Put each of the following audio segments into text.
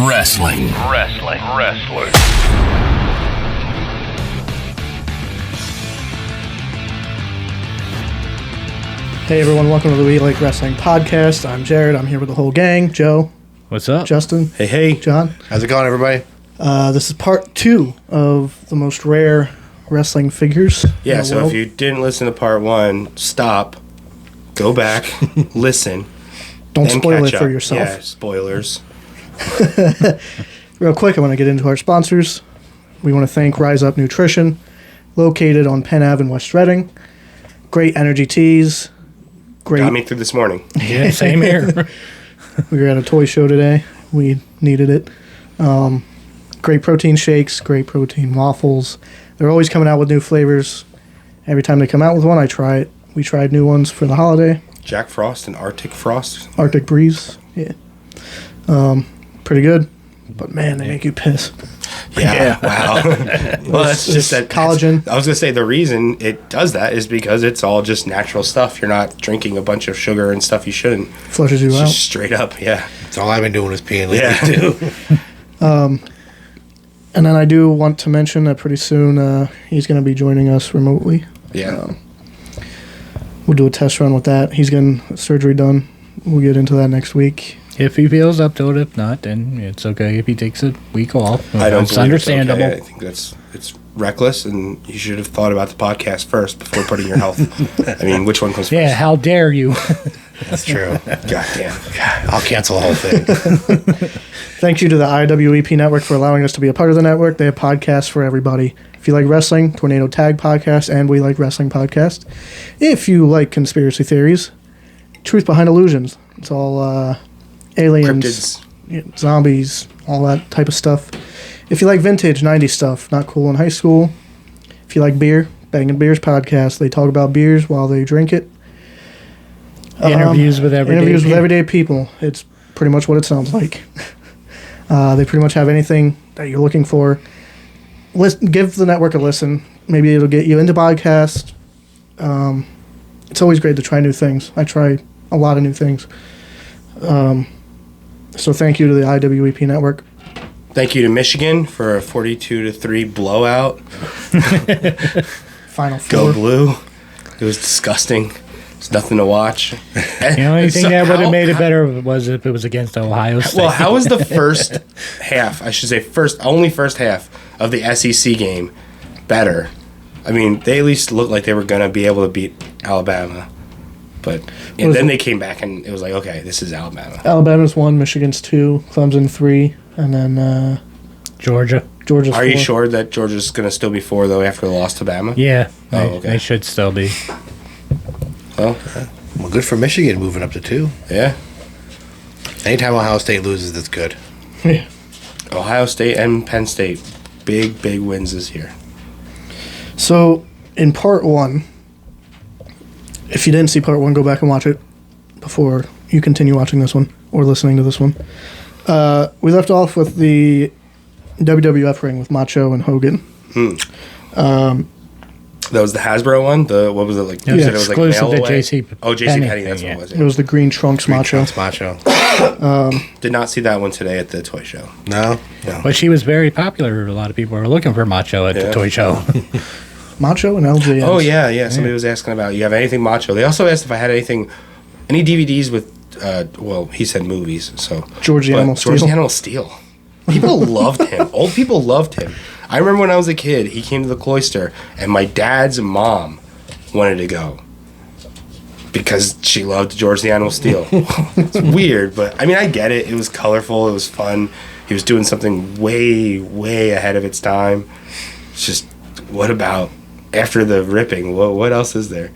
wrestling. Hey everyone, welcome to the We Like Wrestling podcast. I'm Jared. I'm here with the whole gang. Joe. What's up? Justin. Hey. John. How's it going, everybody? This is part 2 of the most rare wrestling figures. Yeah, so if you didn't listen to part 1, stop, go back, listen. Don't spoil it for yourself. Yeah, spoilers. Real quick, I want to get into our sponsors. We want to thank Rise Up Nutrition, located on Penn Ave in West Reading. Great energy teas. Got me through this morning. Yeah, same here. We were at a toy show today. We needed it. Great protein shakes, great protein waffles. They're always coming out with new flavors. Every time they come out with one, I try it. We tried new ones for the holiday. Jack Frost and Arctic Frost. Arctic Breeze. Yeah. Pretty good. But man, they make you piss. Yeah. Wow. Well, that's just that collagen. I was going to say the reason it does that is because it's all just natural stuff. You're not drinking a bunch of sugar and stuff you shouldn't. Flushes you out. Just straight up, yeah. That's all I've been doing is peeing lately, too. And then I do want to mention that pretty soon he's going to be joining us remotely. Yeah. We'll do a test run with that. He's getting surgery done. We'll get into that next week. If he feels up to it, if not, then it's okay if he takes a week off. I don't It's understandable. It's okay. I think it's reckless, and you should have thought about the podcast first before putting your health. I mean, which one comes first? Yeah, how dare you? That's true. Goddamn. I'll cancel the whole thing. Thank you to the IwEP Network for allowing us to be a part of the network. They have podcasts for everybody. If you like wrestling, Tornado Tag Podcast and We Like Wrestling Podcast. If you like conspiracy theories, Truth Behind Illusions. It's all aliens, zombies, all that type of stuff. If you like vintage 90s stuff, not cool in high school. If you like beer, Bangin' Beers Podcast. They talk about beers while they drink it. Interviews with everyday people. It's pretty much what it sounds like. They pretty much have anything that you're looking for. Give the network a listen. Maybe it'll get you into podcasts. It's always great to try new things. I try a lot of new things. So thank you to the IwEP Network. Thank you to Michigan for a 42-3 blowout. Final four. Go Blue. It was disgusting. It's nothing to watch. The only thing that would have made it better was if it was against Ohio State. Well, how was the first half, I should say only first half of the SEC game better? I mean, they at least looked like they were going to be able to beat Alabama. But and then they came back, and it was like, okay, this is Alabama. Alabama's 1, Michigan's 2, Clemson 3, and then Georgia's Are 4. you sure that Georgia's going to still be 4, though, after the loss to Bama? Yeah. Okay. They should still be. Well, good for Michigan moving up to 2. Yeah. Anytime Ohio State loses, that's good. Yeah. Ohio State and Penn State, big wins this year. So, in part 1, if you didn't see part 1, go back and watch it before you continue watching this one or listening to this one. We left off with the WWF ring with Macho and Hogan. That was the Hasbro one? What was it like? It was it was like exclusive to Mailway? JC JC Penney, that's yeah. what it was. It was the Green Trunks Macho. Macho. Did not see that one today at the toy show. No. But she was very popular. A lot of people were looking for Macho at the toy show. Macho and LJN. Oh, yeah. Somebody was asking about, you have anything Macho? They also asked if I had any DVDs with, he said movies, so. George the Animal Steel. George the Animal Steel. People loved him. Old people loved him. I remember when I was a kid, he came to the Cloister, and my dad's mom wanted to go because she loved George the Animal Steel. It's weird, but I mean, I get it. It was colorful. It was fun. He was doing something way ahead of its time. It's just, what about after the ripping? What else is there?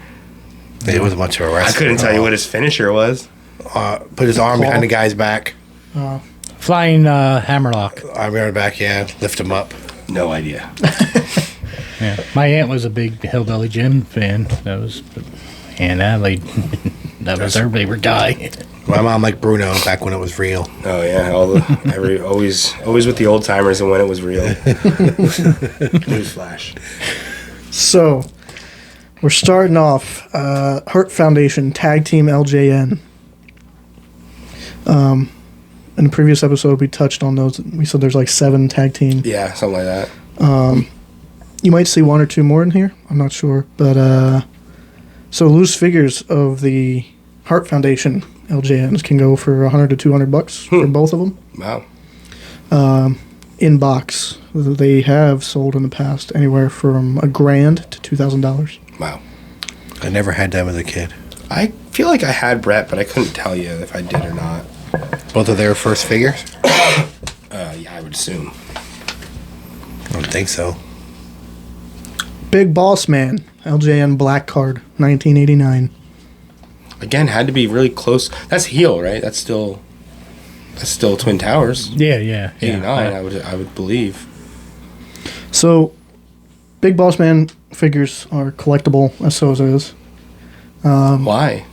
It was much of a wrestler. I couldn't tell you what his finisher was. Put his arm behind the guy's back. Flying hammerlock. Arm behind the back, yeah. Lift him up. No idea. Yeah, my aunt was a big Hillbilly Jim fan. That was Aunt Adley. That was her favorite guy. My mom liked Bruno back when it was real. Oh yeah, always with the old timers and when it was real. Newsflash. So, we're starting off Hart Foundation Tag Team LJN. in the previous episode, we touched on those. We said there's like 7 tag team. Yeah, something like that. You might see 1 or 2 more in here. I'm not sure. But, so loose figures of the Hart Foundation LJNs can go for $100 to $200 for both of them. Wow. In box, they have sold in the past anywhere from $1,000 to $2,000. Wow. I never had them as a kid. I feel like I had Bret, but I couldn't tell you if I did or not. Both of their first figures? Yeah, I would assume. I don't think so. Big Boss Man LJN Black Card 1989. Again, had to be really close. That's heel, right? That's still Twin Towers. Yeah. 89, I would believe. So, Big Boss Man figures are collectible, as so is. Why?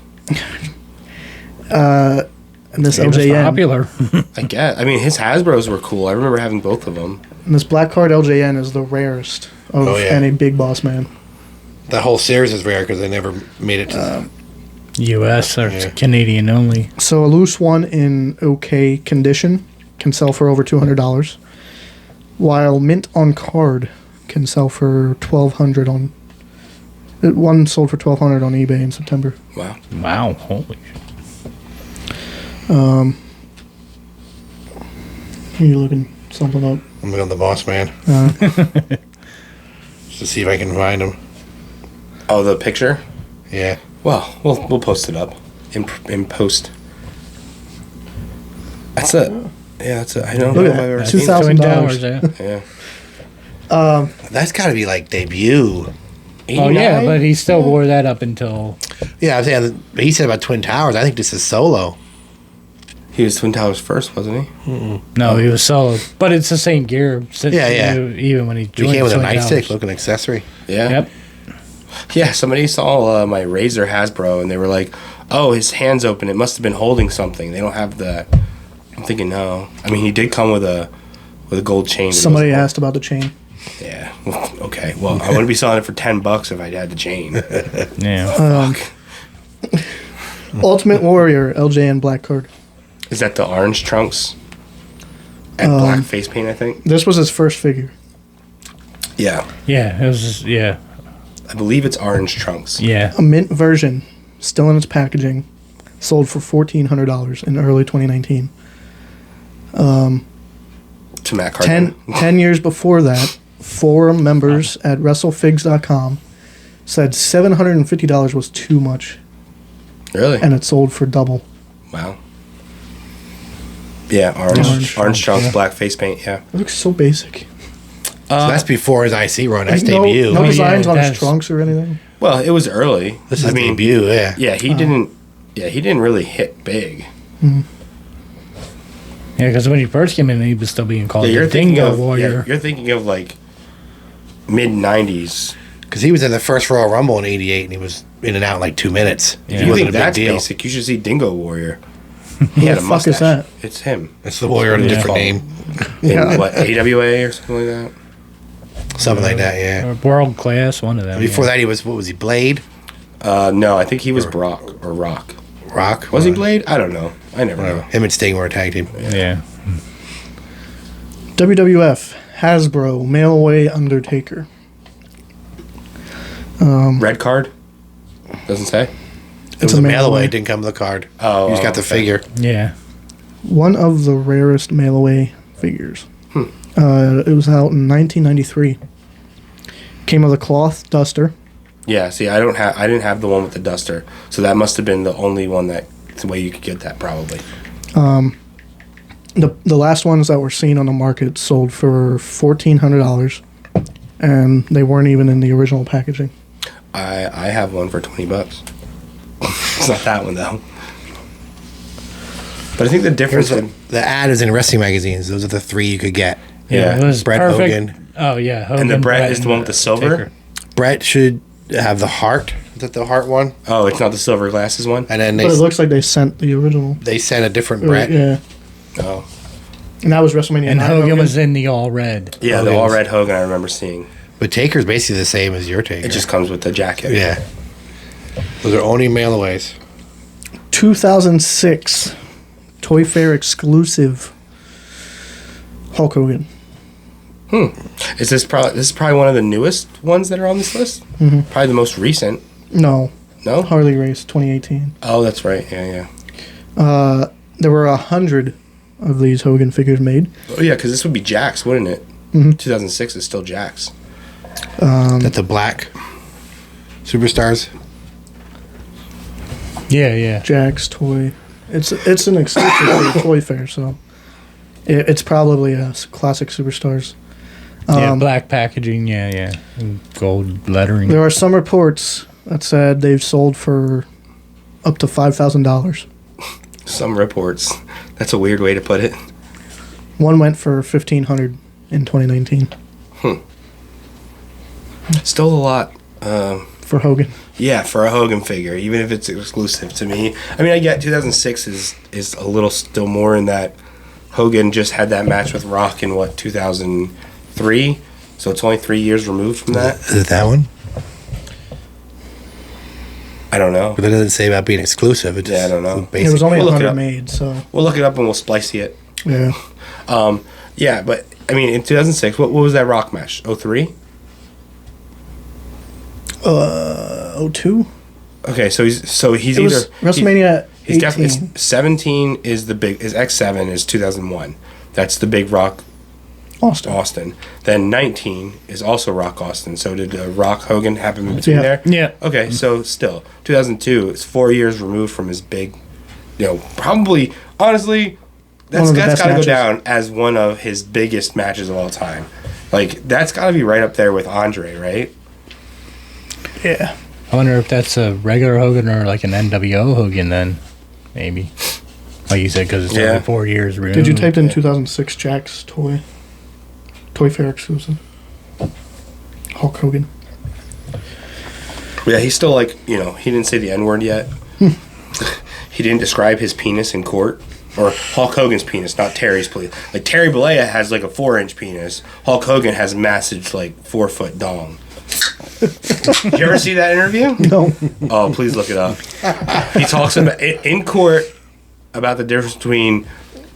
And this It was LJN, popular. I guess. I mean, his Hasbros were cool. I remember having both of them. and this Black Card LJN is the rarest of Oh, yeah. any Big Boss Man. That whole series is rare because they never made it to U.S. or Yeah. Canadian only. So a loose one in okay condition can sell for over $200, while mint on card can sell for $1,200 on. One sold for $1,200 on eBay in September. Wow. Wow, holy You looking something up? I'm looking at the Boss Man. Just to see if I can find him. Oh, the picture? Yeah. Well, we'll post it up in post. That's a I don't Look know at if I've that. ever $2,000. seen Twin Towers, yeah. Yeah. That's got to be like debut. Oh, yeah, 89? but he still wore that up until... Yeah, I'm saying he said about Twin Towers. I think this is solo. He was Twin Towers first, wasn't he? No, he was solo. But it's the same gear. Since Yeah. Even when he He joined came with a Twin nice Towers. looking accessory. Yeah. Yep. Yeah, somebody saw my Razor Hasbro and they were like, "Oh, his hand's open. It must have been holding something." They don't have that. I'm thinking, no. I mean, he did come with a gold chain. but it Somebody wasn't- asked about the chain. Yeah. Well, okay. Well, I wouldn't be selling it for $10 if I had the chain. Yeah. Fuck. Ultimate Warrior LJN Black Card. Is that the orange trunks and black face paint? I think. This was his first figure. Yeah, Yeah, it was just, yeah. I believe it's orange trunks. Yeah. A mint version, still in its packaging, sold for $1,400 in early 2019. To Matt Carter. 10 years before that, forum members at WrestleFigs.com said $750 was too much, Really? and it sold for double. Wow. Yeah, orange trunks, yeah. black face paint. Yeah. It looks so basic. So that's before his IC run. That's no, debut. No Oh, yeah, designs on his that's- trunks or anything. Well, it was early. This is debut, yeah. Yeah, he didn't. Yeah, he didn't really hit big. Yeah, because when he first came in, he was still being called Yeah, you're the thinking Dingo of Warrior. you're thinking of like mid '90s. Because he was in the first Royal Rumble in '88, and he was in and out in like 2 minutes. Yeah. If He you wasn't think a big that's deal. basic, you should see Dingo Warrior. Who the fuck is that? It's him. It's the Warrior in a Yeah. different name. Yeah. In what, AWA or something like that? Something like that, yeah. Or World Class, one of them. Before yeah. that, he was, what was he, Blade? No, I think he was Brock or Rock. Rock? Was he Blade? I don't know. I never know. Him and Sting were a tag team. Yeah. WWF, Hasbro, Mailway, Undertaker. Red card? Doesn't say. It was a mail away. It didn't come with a card. Oh, You just got the okay. figure. Yeah. One of the rarest mail-away figures. It was out in 1993. Came with a cloth duster. Yeah. See, I didn't have the one with the duster, so that must have been the only one the way you could get that probably. The last ones that were seen on the market sold for $1,400, and they weren't even in the original packaging. I have one for $20. It's not that one though. But I think the difference. The ad is in wrestling magazines. Those are the 3 you could get. Yeah. It was Bret, perfect. Hogan. Oh, yeah. Hogan, And the Bret Bret, is the one with the silver? Taker. Bret should have the Hart. Is that the Hart one? Oh, it's not the silver glasses one. And then But it looks like they sent the original. they sent a different Bret. Yeah. Oh, And that was WrestleMania And 9 Hogan was in the all red. yeah, the Hogan's. all red Hogan I remember seeing. But Taker's basically the same as your Taker. It just comes with the jacket. Yeah. Those are only mailaways. 2006 Toy Fair exclusive Hulk Hogan. This is probably one of the newest ones that are on this list? Mm-hmm. Probably the most recent. No. No? Harley Race 2018. Oh, that's right. Yeah. There were 100 of these Hogan figures made. Oh, yeah, because this would be Jax, wouldn't it? Mm-hmm. 2006 is still Jax. That the black superstars. Yeah. Jack's Toy. It's an exclusive for the Toy Fair, so it's probably a classic Superstars. Black packaging, yeah. And gold lettering. There are some reports that said they've sold for up to $5,000. Some reports. That's a weird way to put it. One went for $1,500 in 2019 Still a lot. for Hogan. Yeah, for a Hogan figure, even if it's exclusive to me. I mean, I get 2006 is a little still more in that Hogan just had that match with Rock in, 2003? So it's only 3 years removed from that? Is it that one? I don't know. But it doesn't say about being exclusive. It just, I don't know. It was only We'll look it 100 up. made, so We'll look it up and we'll splice it. yeah. Yeah, but, I mean, in 2006, what was that Rock match? 03? 02? Okay, so he's It either... was WrestleMania He's 18. definitely 17 is the big. Is X7 is 2001. That's the big Rock Austin. Then 19 is also Rock Austin. So did Rock Hogan happen in between there? Yeah. Okay, so still 2002. It's 4 years removed from his big. Probably honestly, One of the that's best got to go matches. down as one of his biggest matches of all time. Like that's got to be right up there with Andre, right? Yeah. I wonder if that's a regular Hogan or like an NWO Hogan then. Maybe. Like you said, because it's Yeah. only 4 years removed. Did you type in 2006 Jack's Toy Fair exclusive? Hulk Hogan. Yeah, he's still like he didn't say the N word yet. He didn't describe his penis in court. Or Hulk Hogan's penis, not Terry's penis. Like Terry Bollea has like a 4-inch penis. Hulk Hogan has massive 4-foot dong. Did you ever see that interview? No. Oh, please look it up. He talks about in court about the difference between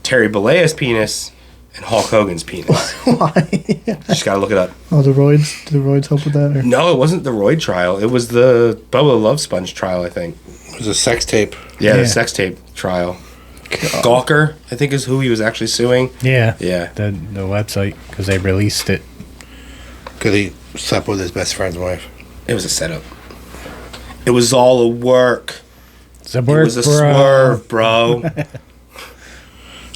Terry Bollea's penis and Hulk Hogan's penis. Why? Just gotta look it up. Oh, the roids? Did the roids help with that? Or? No, it wasn't the Royd trial. It was the Bubba Love Sponge trial, I think. It was a sex tape. Yeah, Yeah. the sex tape trial. Gawker, I think, is who he was actually suing. Yeah. Yeah. The website, because they released it. Because he slept with his best friend's wife. It was a setup. It was all a work. It's a It was a swerve, bro. I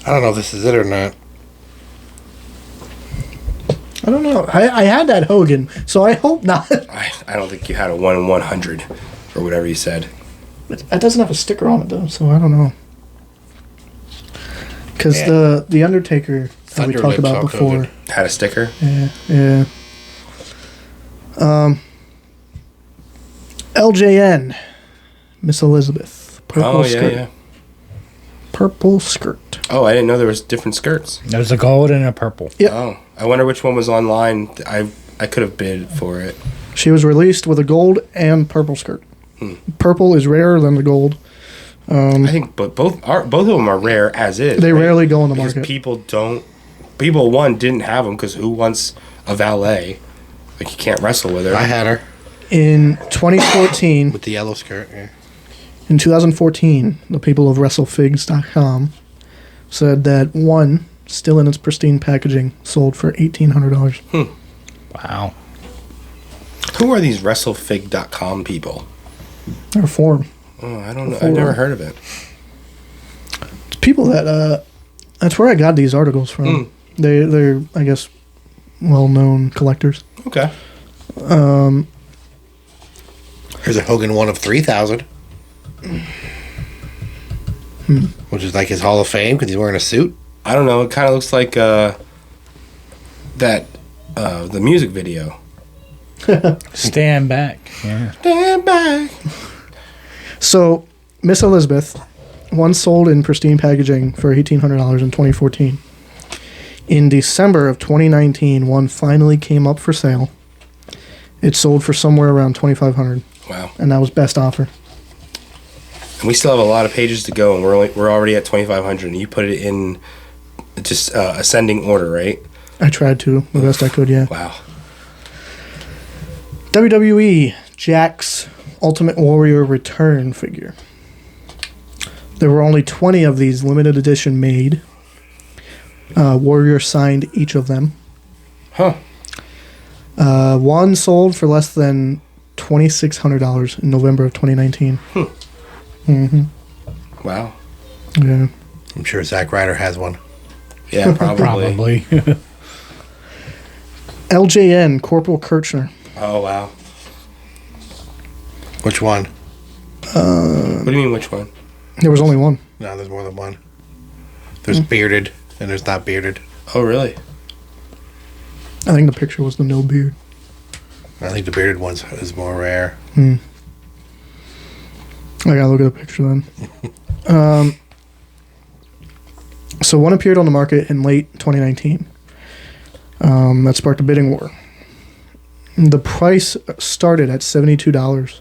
don't know if this is it or not. I don't know. I had that Hogan, so I hope not. I don't think you had a 1 in 100 or whatever you said. It doesn't have a sticker on it, though, so I don't know. Because Yeah. the Undertaker that we Thunder talked Lips about Hulk before. Hogan. Had a sticker. Yeah. LJN, Miss Elizabeth, purple skirt. Yeah. Purple skirt. Oh, I didn't know there was different skirts. There's a gold and a purple. Yep. Oh, I wonder which one was online. I could have bid for it. She was released with a gold and purple skirt. Purple is rarer than the gold. I think, but both of them are rare as is. They right? rarely go on the Because market. people didn't have them because who wants a valet? Like you can't wrestle with her. I had her In 2014, with the yellow skirt. Yeah. in 2014, the people of WrestleFigs.com said that one, still in its pristine packaging, sold for $1,800. Wow. Who are these WrestleFig.com people? Or four. Oh, I don't know. I've never heard of it. It's people that, that's where I got these articles from. They're, I guess, well-known collectors. Okay. Here's a Hogan one of 3,000. Which is like his Hall of Fame because he's wearing a suit. I don't know. It kind of looks like the music video. Stand back. Yeah. Stand back. So, Miss Elizabeth, one sold in pristine packaging for $1,800 in 2014. In December of 2019, one finally came up for sale. It sold for somewhere around $2,500, Wow. and that was best offer. And we still have a lot of pages to go, and we're already at 2,500. And you put it in just ascending order, right? I tried to the best I could. Yeah. Wow. WWE Jakks Ultimate Warrior return figure. There were only 20 of these limited edition made. Warrior signed each of them. Huh. One sold for less than $2,600 in November of 2019. Wow. Yeah. I'm sure Zack Ryder has one. Yeah, probably. LJN Corporal Kirchner. Oh, wow. Which one? What do you mean, which one? There was only one. No, there's more than one. There's bearded and there's not bearded. Oh, really? I think the picture was the no beard. I think the bearded one is more rare. I gotta look at the picture then. So one appeared on the market in late 2019. That sparked a bidding war. The price started at $72,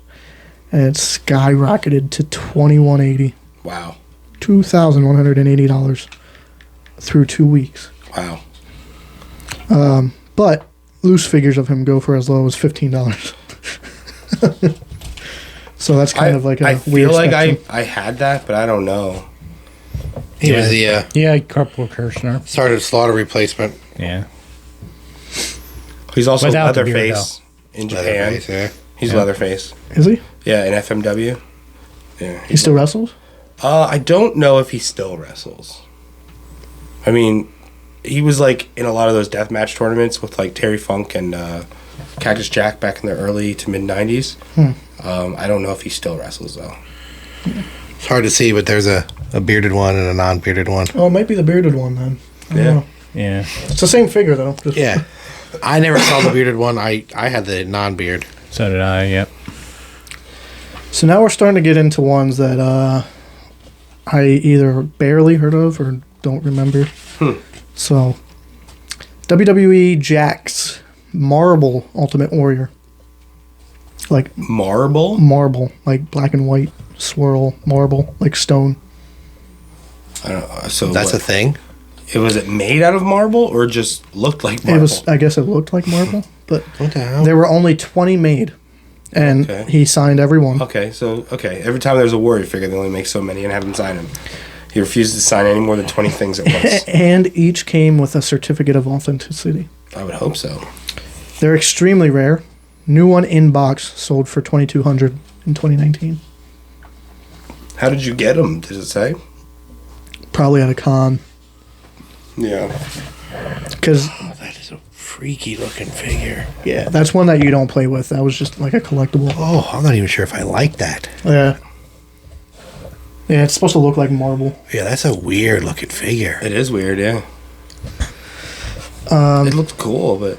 and it skyrocketed to $2,180. Wow. $2,180 through 2 weeks. Wow. But loose figures of him go for as low as $15. So that's kind of like a I weird feel like spectrum. I had that, but I don't know. He was the Yeah, Corporal Kirchner. started slaughter replacement. Yeah. He's also Without the beard, Leatherface in Japan. Leatherface, yeah. He's Yeah. Leatherface. Is he? Yeah, in FMW. Yeah. He still wrestles? I don't know if he still wrestles. I mean, he was like in a lot of those deathmatch tournaments with like Terry Funk and Cactus Jack back in the early to mid 90s. I don't know if he still wrestles though. It's hard to see, but there's a bearded one and a non-bearded one. Oh, it might be the bearded one then. I don't Yeah. know. Yeah. It's the same figure though. Just- Yeah. I never saw the bearded one. I had the non-beard. So did I, yep. So now we're starting to get into ones that I either barely heard of or don't remember. So, WWE Jakks Marble Ultimate Warrior. Like Marble? marble, like black and white swirl marble, like stone. I don't know. So That's a thing. Was it made out of marble or just looked like marble? It was, I guess it looked like marble, but What the hell? there were only 20 made, and Okay. he signed every one. Okay. Every time there's a Warrior figure, they only make so many and have him sign them. He refuses to sign any more than 20 things at once. And each came with a certificate of authenticity. I would hope so. They're extremely rare. New one in box sold for $2,200 in 2019. How did you get them? Did it say? Probably at a con. Yeah. Because, Oh, that is a freaky looking figure. yeah, that's one that you don't play with. That was just like a collectible. Oh, I'm not even sure if I like that. Yeah. Yeah, it's supposed to look like marble. Yeah, that's a weird looking figure. It is weird, yeah. It looks cool, but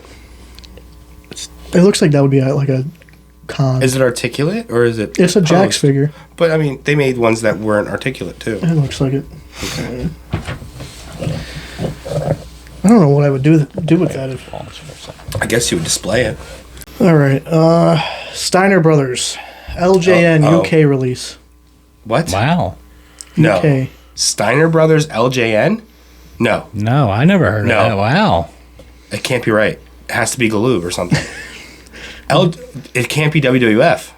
It looks like that would be at like a con. is it articulate or is it? It's a Jakks post? figure. But I mean, they made ones that weren't articulate too. It looks like it. I don't know what I would do with that. I guess you would display it. All right. Steiner Brothers. LJN Oh. UK release. What? Wow. No. UK. Steiner Brothers LJN? No, No, I never heard No. of that. Wow. it can't be right. It has to be Galoob or something. It can't be WWF.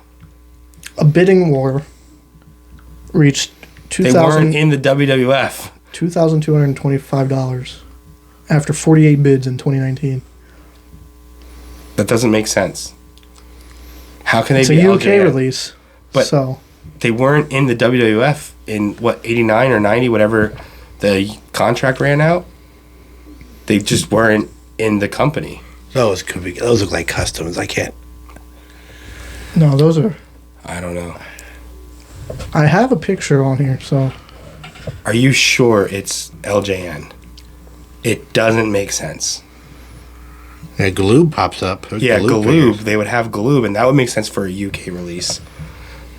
A bidding war reached They weren't in the WWF. $2,225 after 48 bids in 2019. That doesn't make sense. How can they It's be a UK LJN? release. But- so, They weren't in the WWF in what 89 or 90, whatever the contract ran out. They just weren't in the company. Those could be. Those look like customs. I can't. no, those are. I don't know. I have a picture on here, so. Are you sure it's LJN? It doesn't make sense. Yeah, Galoob pops up. Yeah, Galoob. figures. They would have Galoob, and that would make sense for a UK release.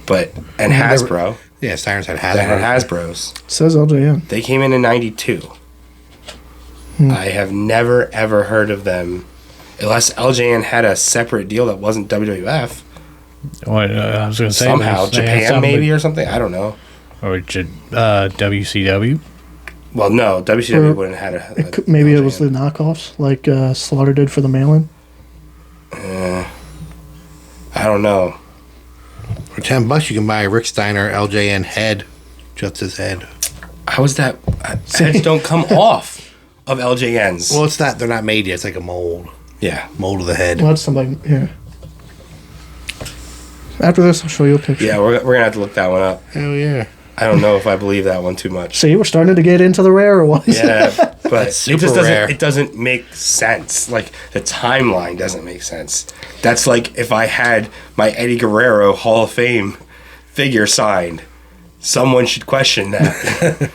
But and Yeah, Hasbro, Yeah, Steiner's had that had Hasbro. Hasbro's. It says LJN. They came in 92. I have never ever heard of them, unless LJN had a separate deal that wasn't WWF. What, I was going to say Somehow they had Japan something- maybe or something. I don't know. Or WCW? Well, no, WCW wouldn't have had a Maybe it was the knockoffs, like Slaughter did for the mail-in. I don't know. For $10, you can buy a Rick Steiner LJN head, just his head. How is that? Heads don't come off of LJNs. Well, it's not. They're not made yet. It's like a mold. Yeah, Mold of the head. Well, that's something. Yeah. After this, I'll show you a picture. yeah, we're gonna have to look that one up. Hell yeah. I don't know if I believe that one too much. See, we're starting to get into the rarer ones. Yeah, but it super just rare. doesn't make sense. Like the timeline doesn't make sense. That's like if I had my Eddie Guerrero Hall of Fame figure signed, someone should question that.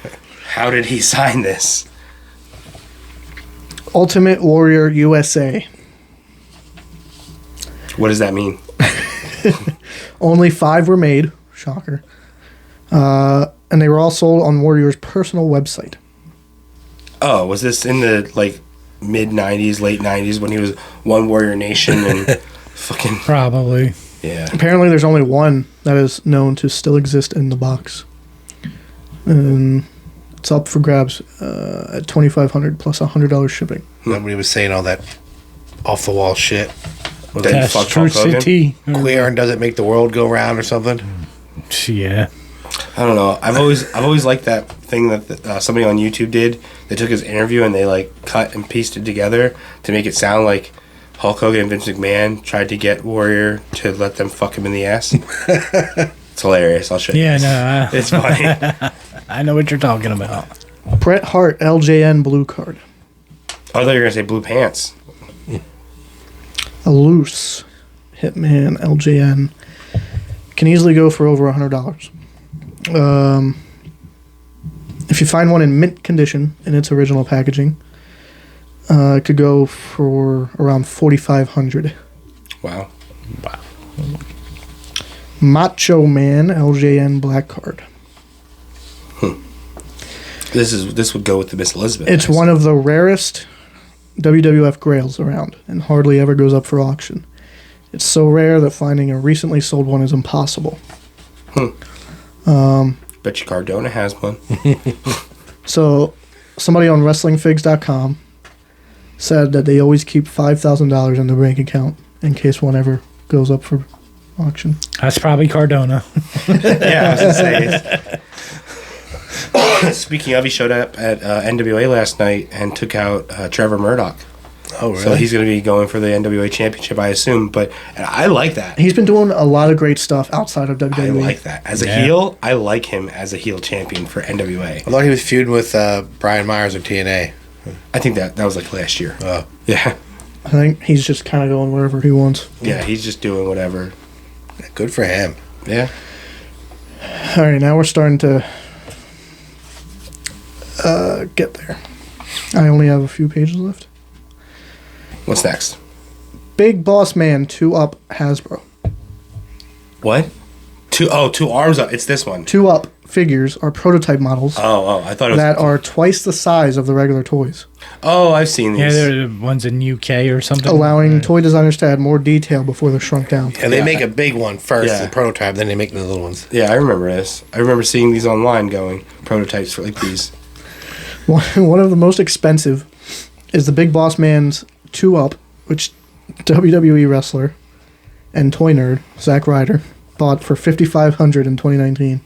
How did he sign this? Ultimate Warrior USA. What does that mean? Only 5 were made. Shocker. And they were all sold on Warrior's personal website. Oh, was this in the like mid '90s, late '90s when he was One Warrior Nation and fucking Probably. yeah? Apparently, there's only one that is known to still exist in the box. And it's up for grabs at $2,500 plus $100 shipping. Nobody was saying all that off the wall shit. That you That's fucked True Hulk Hogan? City. Queer and doesn't make the world go round or something. Yeah. I don't know. I've always liked that thing that somebody on YouTube did. They took his interview and they like cut and pieced it together to make it sound like Hulk Hogan and Vince McMahon tried to get Warrior to let them fuck him in the ass. It's hilarious. I'll show you. Yeah, no, It's funny. I know what you're talking about. Bret Hart LJN blue card. I thought you were gonna say blue pants. A loose Hitman LJN can easily go for over $100. If you find one in mint condition in its original packaging, it could go for around $4,500. Wow. Wow. Macho Man LJN black card. This would go with the Miss Elizabeth. It's one of the rarest WWF grails around and hardly ever goes up for auction. It's so rare that finding a recently sold one is impossible. Bet you Cardona has one. So, somebody on WrestlingFigs.com said that they always keep $5,000 in their bank account in case one ever goes up for auction. That's probably Cardona. Yeah, I was gonna say. Speaking of, he showed up at NWA last night and took out Trevor Murdoch. Oh, really? So he's going to be going for the NWA Championship, I assume. But and I like that. He's been doing a lot of great stuff outside of WWE. I like that. As a heel, I like him as a heel champion for NWA. I thought he was feuding with Brian Myers of TNA. I think that was like last year. Oh. Yeah. I think he's just kind of going wherever he wants. Yeah, he's just doing whatever. Good for him. Yeah. All right, now we're starting to get there. I only have a few pages left. What's next? Big Boss Man 2-Up Hasbro. What? Two arms up. It's this one. 2-Up figures are prototype models Oh, I thought it was. that are twice the size of the regular toys, Oh, I've seen these. Yeah, they're the ones in UK or something. allowing toy designers to add more detail before they're shrunk down. And they Yeah. make a big one first, Yeah. the prototype, then they make the little ones. Yeah, I remember this. I remember seeing these online going, prototypes for like these. One of the most expensive is the Big Boss Man's 2-Up, which WWE wrestler and toy nerd Zack Ryder bought for $5,500 in 2019.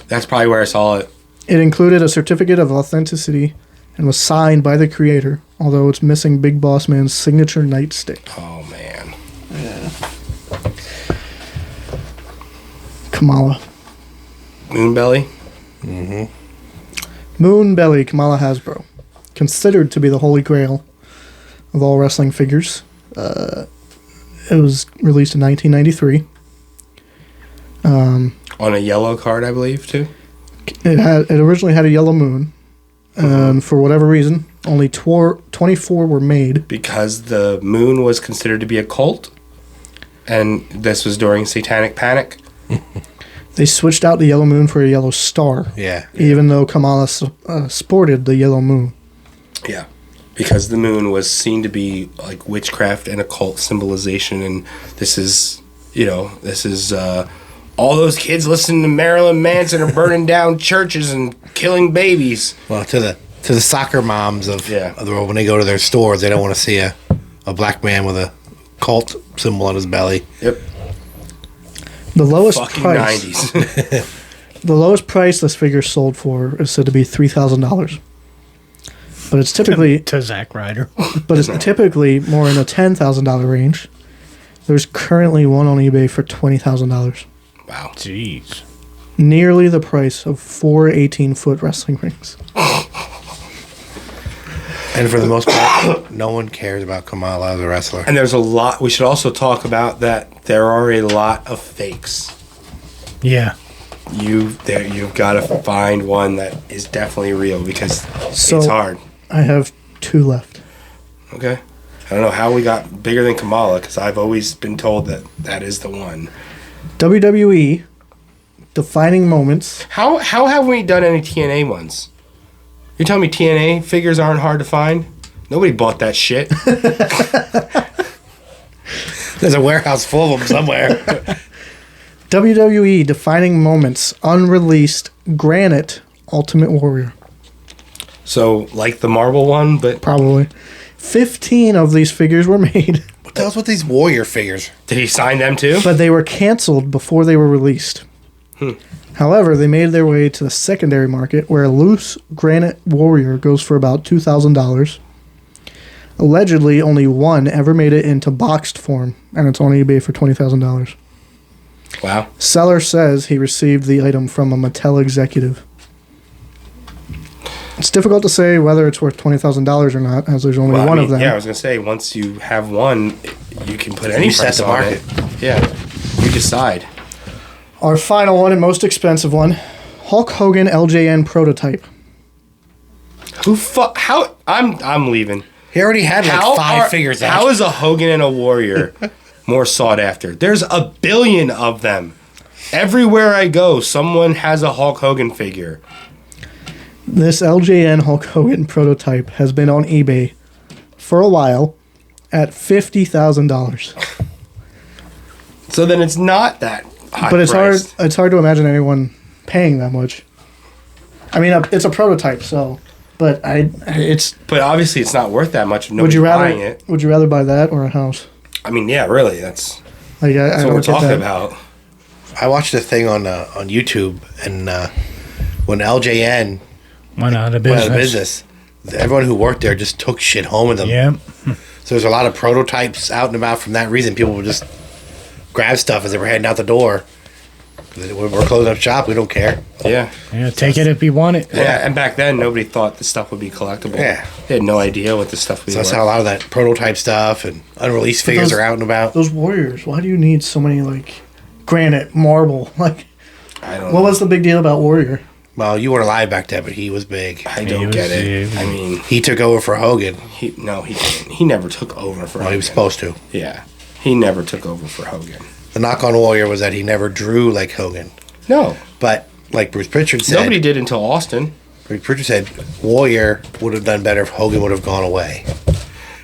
That's probably where I saw it. It included a certificate of authenticity and was signed by the creator, although it's missing Big Boss Man's signature nightstick. Oh, man. Kamala. Moonbelly? Moonbelly Kamala Hasbro. Considered to be the holy grail of all wrestling figures. It was released in 1993. On a yellow card, I believe, too. It originally had a yellow moon, and for whatever reason, only 24 were made. Because the moon was considered to be a cult, and this was during Satanic Panic. They switched out the yellow moon for a yellow star, Yeah. even though Kamala sported the yellow moon. Yeah. Because the moon was seen to be like witchcraft and occult symbolization, and this is all those kids listening to Marilyn Manson are burning down churches and killing babies. Well, to the soccer moms of the world, when they go to their stores, they don't want to see a black man with a cult symbol on his belly. Yep. The lowest Fucking price. 90s. The lowest price this figure sold for is said to be $3,000. But it's typically to Zack Ryder. But it's typically more in the $10,000 range. There's currently one on eBay for $20,000. Wow. Jeez. Nearly the price of 4 18-foot wrestling rings. And for the most part, no one cares about Kamala as a wrestler. And there's a lot. We should also talk about that there are a lot of fakes. Yeah. You've got to find one that is definitely real because it's hard. I have 2 left. Okay. I don't know how we got bigger than Kamala because I've always been told that is the one. WWE defining moments. How have we done any TNA ones? You're telling me TNA figures aren't hard to find? Nobody bought that shit. There's a warehouse full of them somewhere. WWE defining moments unreleased granite Ultimate Warrior. So, like the marble one, but... Probably. 15 of these figures were made. What the hell's with these warrior figures? Did he sign them too? But they were canceled before they were released. However, they made their way to the secondary market where a loose granite warrior goes for about $2,000. Allegedly, only one ever made it into boxed form, and it's on eBay for $20,000. Wow. Seller says he received the item from a Mattel executive. It's difficult to say whether it's worth $20,000 or not, as there's only one of them. Yeah, I was going to say, once you have one, you can put any You set price the on market. it. Yeah, you decide. Our final one and most expensive one, Hulk Hogan LJN prototype. How? I'm leaving. He already had like 5 figures out. How is a Hogan and a Warrior more sought after? There's a billion of them. Everywhere I go, someone has a Hulk Hogan figure. This LJN Hulk Hogan prototype has been on eBay for a while at $50,000. So then it's not that high But it's priced. hard. It's hard to imagine anyone paying that much. I mean, it's a prototype, so. But it's. But obviously, it's not worth that much. Would you buying it. Would you rather buy that or a house? I mean, yeah, really. That's Like what we're talking about. I watched a thing on YouTube, and when LJN Went out of went out business. of business, everyone who worked there just took shit home with them. Yeah. So there's a lot of prototypes out and about from that reason. People would just grab stuff as they were heading out the door. We're closing up shop. We don't care. Yeah. Yeah, take it if you want it. Yeah, and back then, nobody thought the stuff would be collectible. Yeah. They had no idea what the stuff would So be that's worth. how a lot of that prototype stuff and unreleased figures are out and about. Those Warriors. Why do you need so many like granite, marble? Like, I don't what know. was the big deal about Warrior? Well, you weren't alive back then, but he was big. I don't get it. I mean, He took over for Hogan. he didn't. He never took over for Well, Hogan. he was supposed to. Yeah. He never took over for Hogan. The knock on Warrior was that he never drew like Hogan. No. But like Bruce Pritchard said, Nobody did until Austin. Bruce Pritchard said Warrior would have done better if Hogan would have gone away.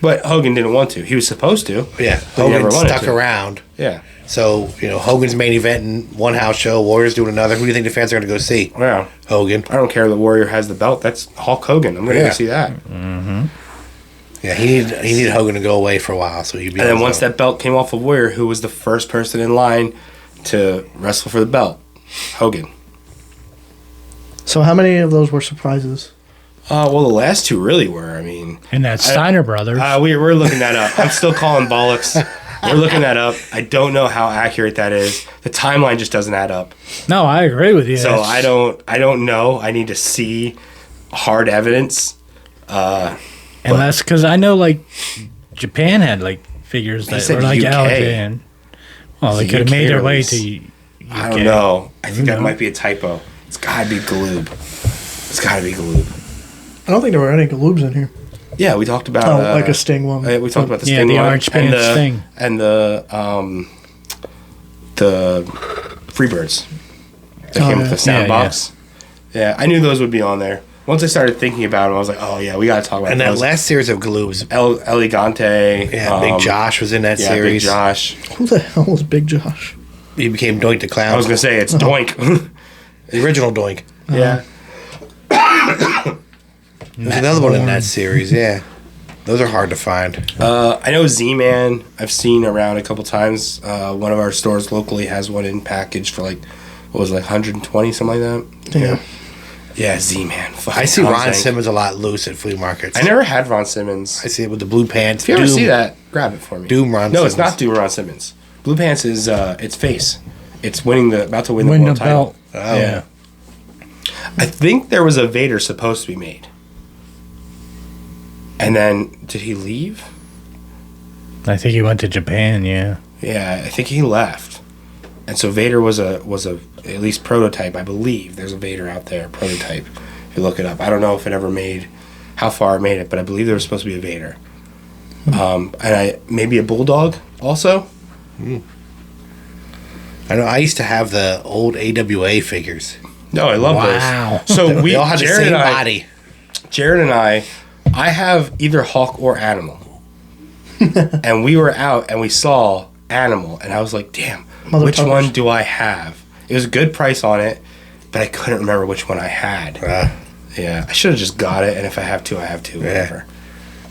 But Hogan didn't want to. He was supposed to. Yeah, But he never Hogan wanted stuck to. around. Yeah. So, Hogan's main event in one house show, Warrior's doing another. Who do you think the fans are going to go see? Yeah. Hogan. I don't care that Warrior has the belt. That's Hulk Hogan. I'm going to Yeah. go see that. Yeah, he needed Hogan to go away for a while, so he'd be. And on then his once own. that belt came off of Warrior, who was the first person in line to wrestle for the belt? Hogan. So how many of those were surprises? Well, the last two really were. I mean, And that Steiner brothers. we're looking that up. I'm still calling bollocks. We're looking that up. I don't know how accurate that is. The timeline just doesn't add up. No, I agree with you. So That's- I don't know. I need to see hard evidence. Unless, because I know, like, Japan had, like, figures that said were, like, UK. LJN. Well, they The could have UK made their way release. to I don't know. I think that know? might be a typo. It's gotta be Galoob. It's gotta be Galoob. I don't think there were any Galoobs in here. Yeah, we talked about Like a Sting one. we talked about the Yeah, Sting the one orange and pants the Sting. and the Freebirds that came with the sound Yeah, box. Yeah, I knew those would be on there. Once I started thinking about them, I was like, oh yeah, we got to talk about And that those. last series of Galoobs, Elegante. Big Josh was in that Yeah, series. Big Josh. Who the hell was Big Josh? he became Doink the Clown. I was gonna say it's Doink. The original Doink. Yeah. There's another one in that series, yeah. Those are hard to find. I know Z-Man. I've seen around a couple times. One of our stores locally has one in package for like, what was it, like 120, something like that. Yeah. Yeah, Z-Man. I see Ron Simmons a lot loose at flea markets. I never had Ron Simmons. I see it with the blue pants. If you ever see that, grab it for me. Doom Ron No, Simmons. it's not Doom Ron Simmons. Blue Pants is its face. It's about to win the Win world the title. belt. Oh. Yeah. I think there was a Vader supposed to be made. And then, did he leave? I think he went to Japan, yeah. Yeah, I think he left. And so Vader was a at least prototype, I believe. There's a Vader out there, prototype. If you look it up. I don't know if it ever made, how far it made it, but I believe there was supposed to be a Vader. And maybe a Bulldog also. I know. I used to have the old AWA figures. No, I love Wow. those. So They all had the same body. Jared and I have either Hawk or Animal. And we were out and we saw Animal, and I was like, damn, which Motherfuckers. one do I have? It was a good price on it, but I couldn't remember which one I had. Yeah, I should have just got it, and if I have two, I have two. Whatever.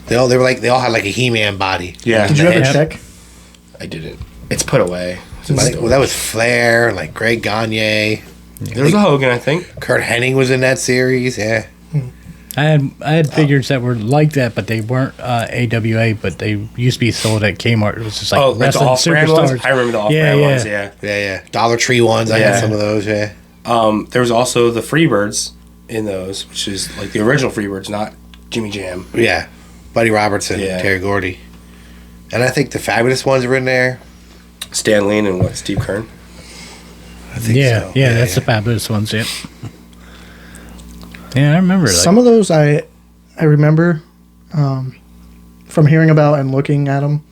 They all had like a He-Man body. Yeah. Did you ever check? I didn't. It's put away. It's in Well, that was Flair, like Greg Gagne. There was a Hogan, I think. Kurt Hennig was in that series. Yeah. I had figures that were like that, but they weren't AWA, but they used to be sold at Kmart. It was just like Like the wrestling off-brand ones? superstars. I remember the off-brand Yeah, ones, yeah. yeah. Dollar Tree ones. I Yeah. had some of those. Yeah. There was also the Freebirds in those, which is like the original Freebirds, not Jimmy Jam. Yeah. Buddy Robertson, Yeah. Terry Gordy, and I think the Fabulous ones were in there. Stan Lee and Steve Kern. I think Yeah, so. yeah, that's the fabulous ones. Yeah, yeah, I remember. Like, Some of those I remember from hearing about and looking at them.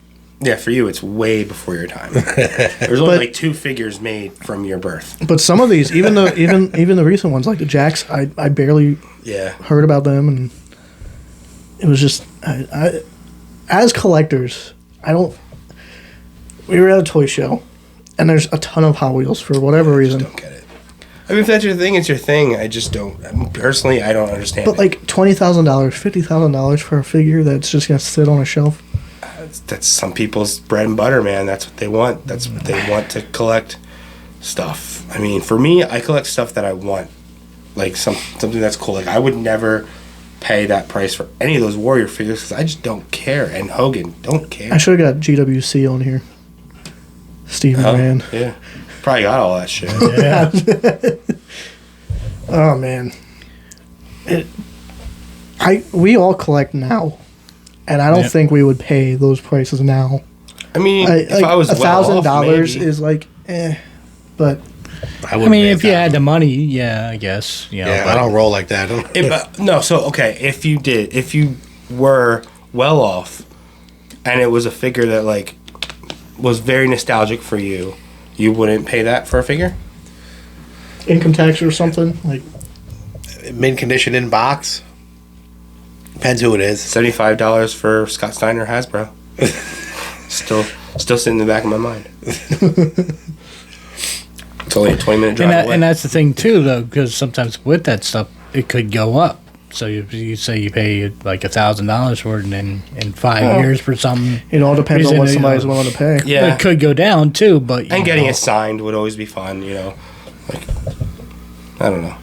Yeah, for you, it's way before your time. There's only like 2 figures made from your birth. But some of these, even the recent ones like the Jacks, I barely Yeah. heard about them, and it was just I as collectors, I don't. We were at a toy show, and there's a ton of Hot Wheels for whatever reason. Don't get it. I mean, if that's your thing, it's your thing. I just don't. Personally, I don't understand. But like $20,000, $50,000 for a figure that's just gonna sit on a shelf. That's some people's bread and butter, man. That's what they want. That's what they want to collect stuff. I mean, for me, I collect stuff that I want, like something that's cool. Like I would never pay that price for any of those Warrior figures because I just don't care. And Hogan don't care. I should have got GWC on here. Steven Rand. Yeah, probably got all that shit. yeah, Oh man, we all collect now, and I don't Yeah. think we would pay those prices now. I mean, if I was $1,000 maybe. is like, but I mean, if you had the money, yeah, I guess. You know, Yeah, but I don't roll like that. If you were well off, and it was a figure that like was very nostalgic for you, you wouldn't pay that for a figure? income tax or something like. Mint condition in box. Depends who it is. $75 for Scott Steiner Hasbro. still sitting in the back of my mind. It's only a 20-minute drive away. and that's the thing too, though, because sometimes with that stuff, it could go up. So you say you pay like $1,000 for it, and then in 5 years for something, It all depends on what Reason, somebody's you know, willing to pay. Yeah. it could go down too. But And getting it signed would always be fun, Like, I don't know.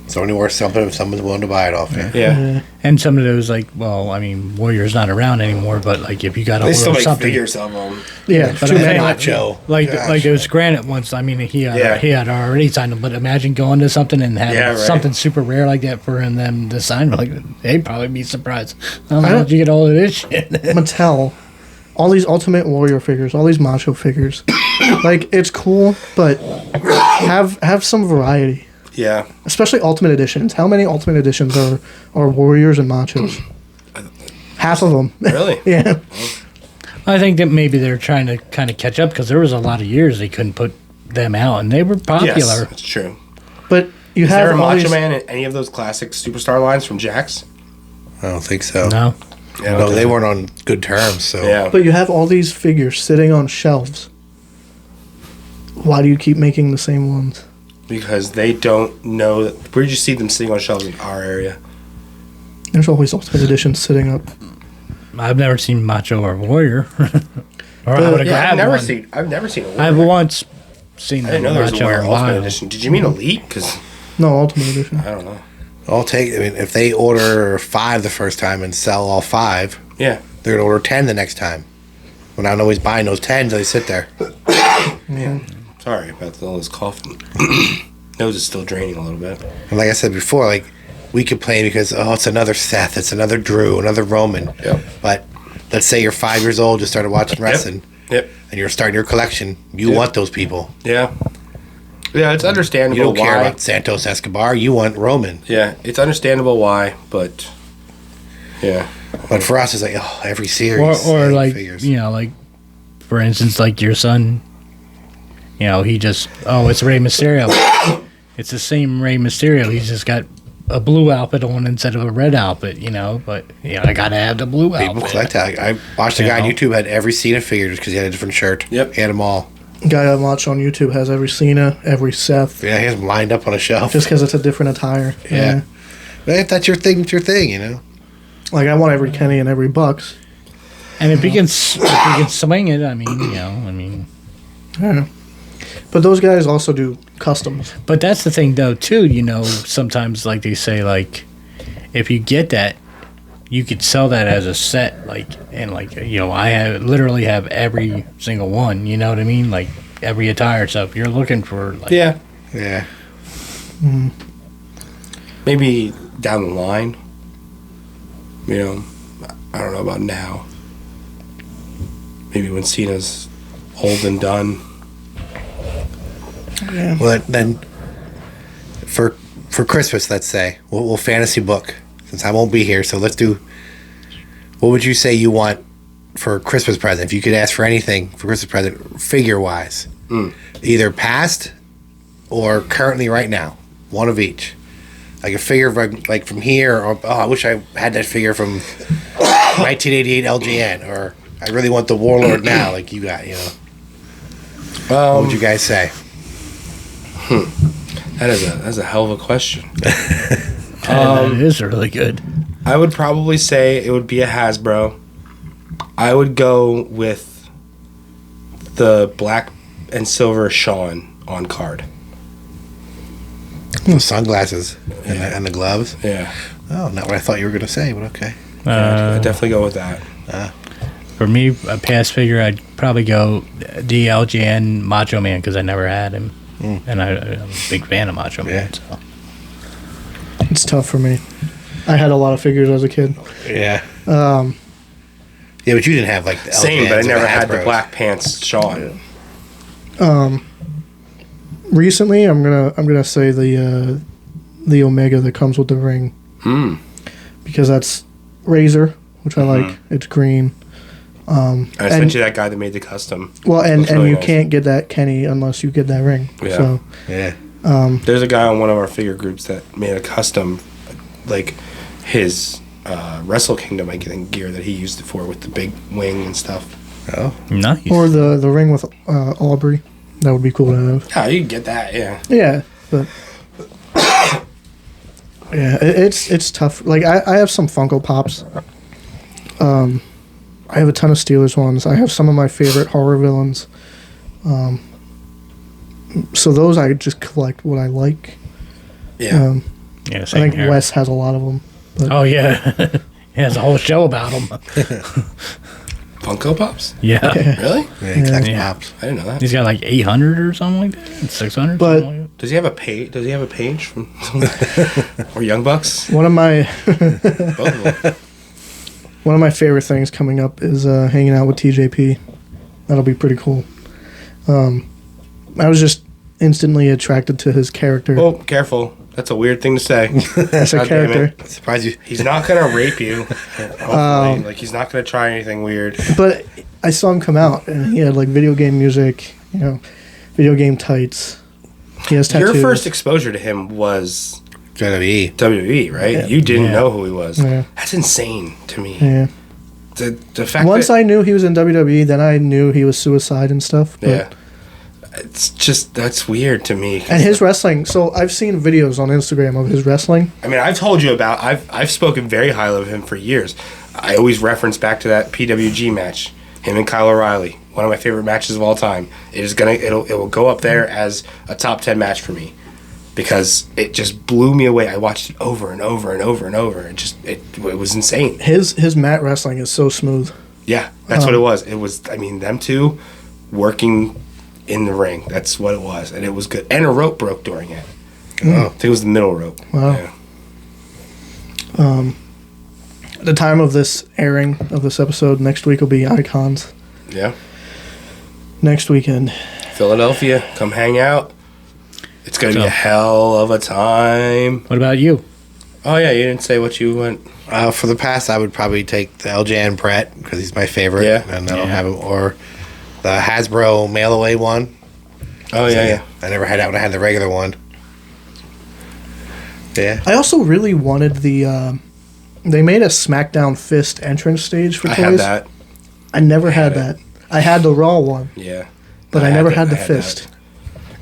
It's only worth something if someone's willing to buy it off you. Yeah. And some of those, like, well, I mean, Warrior's not around anymore, but like if you got a They hold still of make something, figures of them. Yeah, But too I'm many. saying, Macho. like Gosh. those granite ones. I mean, he had already signed them, but imagine going to something and having Yeah, right. something super rare like that for them to sign. Like they'd probably be surprised. I don't know how'd you get all of this shit. Mattel, all these Ultimate Warrior figures, all these Macho figures, like it's cool, but have some variety. Yeah. Especially Ultimate Editions. How many Ultimate Editions are Warriors and Machos? Half of them. Really? Yeah. I think that maybe they're trying to kind of catch up because there was a lot of years they couldn't put them out, and they were popular. Yes, it's true. But you Is have there a all Macho these, Man in any of those classic superstar lines from Jax? I don't think so. No, Yeah, No, they weren't on good terms. So Yeah. but you have all these figures sitting on shelves. Why do you keep making the same ones? Because they don't know that. Where did you see them sitting on shelves in our area? There's always Ultimate Editions sitting up. I've never seen Macho or Warrior. Or I would have grabbed one. I've never seen a Warrior. I've once seen I didn't know there was a Macho Warrior or Ultimate Wild. Edition. Did you mean Elite? Because No, Ultimate Edition. I don't know. If they order 5 the first time and sell all 5, Yeah. they're going to order 10 the next time. When I'm always buying those 10s, they sit there. Yeah. Sorry about all this coughing. Nose is still draining a little bit. And like I said before, like, we complain because, it's another Seth, it's another Drew, another Roman. Yep. But let's say you're 5 years old, just started watching wrestling, Yep. and you're starting your collection. You want those people. Yeah. Yeah, it's understandable. You don't care why. about Santos Escobar. You want Roman. Yeah, it's understandable why, but yeah. But for us, it's like, every series. Or like, figures. like, for instance, like your son, he just, it's Rey Mysterio. It's the same Rey Mysterio. He's just got a blue outfit on instead of a red outfit, but, I got to have the blue People outfit. collect that. I watched a guy on YouTube had every Cena figure just because he had a different shirt. Yep. He had them all. Guy I watch on YouTube has every Cena, every Seth, Yeah, he has them lined up on a shelf. just because it's a different attire. Yeah. But if that's your thing, it's your thing, Like, I want every Kenny and every Bucks. And if he can swing it, I mean. Yeah. But those guys also do customs. But that's the thing, though, too, sometimes, like, they say, like, if you get that, you could sell that as a set, like, and, like, I literally have every single one, you know what I mean? Like, every attire. So if you're looking for, like... Yeah. Yeah. Maybe down the line. I don't know about now. Maybe when Cena's old and done. Yeah. Well, then, for Christmas, let's say, we'll fantasy book. Since I won't be here, so let's do... What would you say you want for a Christmas present? If you could ask for anything for Christmas present, figure-wise. Either past or currently right now. One of each. Like a figure like from here, or I wish I had that figure from 1988 LGN, or I really want the Warlord now, like you got, what would you guys say? That's a hell of a question. it is really good. I would probably say it would be a Hasbro. I would go with the black and silver Shawn on card. The sunglasses and the gloves. Yeah. Oh, not what I thought you were going to say, but okay. I'd definitely go with that. For me, a past figure, I'd probably go DLGN Macho Man, because I never had him. And I'm a big fan of Macho Man. So. It's tough for me. I had a lot of figures as a kid. Yeah. Yeah, but you didn't have like the Same, but I LJNs or never had the Hasbros. black pants Shawn. Recently, I'm gonna say the Omega that comes with the ring. Because that's Razor, which I like. It's green. I sent you that guy that made the custom. Well, and Looks really you nice. can't get that Kenny unless you get that ring. Yeah. So Yeah. There's a guy on one of our figure groups that made a custom, like his Wrestle Kingdom, I think, gear that he used it for with the big wing and stuff. Oh. Nice. or the ring with Aubrey. That would be cool to have. Oh, you can get that, yeah. Yeah, but yeah, it's tough. Like I have some Funko Pops. I have a ton of Steelers ones. I have some of my favorite horror villains. So those I just collect what I like. Yeah. Yeah, I same think here. Wes has a lot of them. But Oh, yeah. He has a whole show about him. Funko Pops? Yeah. Really? Yeah, he collects Yeah. pops. I didn't know that. He's got like 800 or something like that. 600. But- something like Does he have a page? Does he have a page from or Young Bucks? one of my Both of them. one of my favorite things coming up is hanging out with TJP. That'll be pretty cool. I was just instantly attracted to his character. Oh, careful. That's a weird thing to say. As a God damn character. it. Surprised you. He's not gonna rape you. Hopefully. Like he's not gonna try anything weird. But I saw him come out, and he had like video game music, video game tights. He has tattoos. Your first exposure to him was WWE. WWE, right? Yeah. You didn't Yeah. know who he was. Yeah. That's insane to me. Yeah. The fact Once that I knew he was in WWE, then I knew he was Suicide and stuff. But yeah, It's just, that's weird to me. And his wrestling. So I've seen videos on Instagram of his wrestling. I mean, I've told you about. I've spoken very highly of him for years. I always reference back to that PWG match, him and Kyle O'Reilly, one of my favorite matches of all time. It will go up there as a top 10 match for me because it just blew me away. I watched it over and over and over and over. It was insane. His mat wrestling is so smooth. Yeah, that's what it was. It was. I mean, them two working in the ring. That's what it was, and it was good. And a rope broke during it. I think it was the middle rope. Wow. Yeah. The time of this airing of this episode next week will be Icons. Yeah. Next weekend. Philadelphia, come hang out. It's gonna be a hell of a time. What about you? Oh yeah, you didn't say what you went. For the past, I would probably take the LJN Bret because he's my favorite. Yeah. And I don't have him. Or the Hasbro Mailway one. Oh yeah. I never had that when I had the regular one. Yeah. I also really wanted the. They made a SmackDown Fist entrance stage for I toys. had that. I never had that. I had the Raw one. Yeah. But I never had the Fist. That.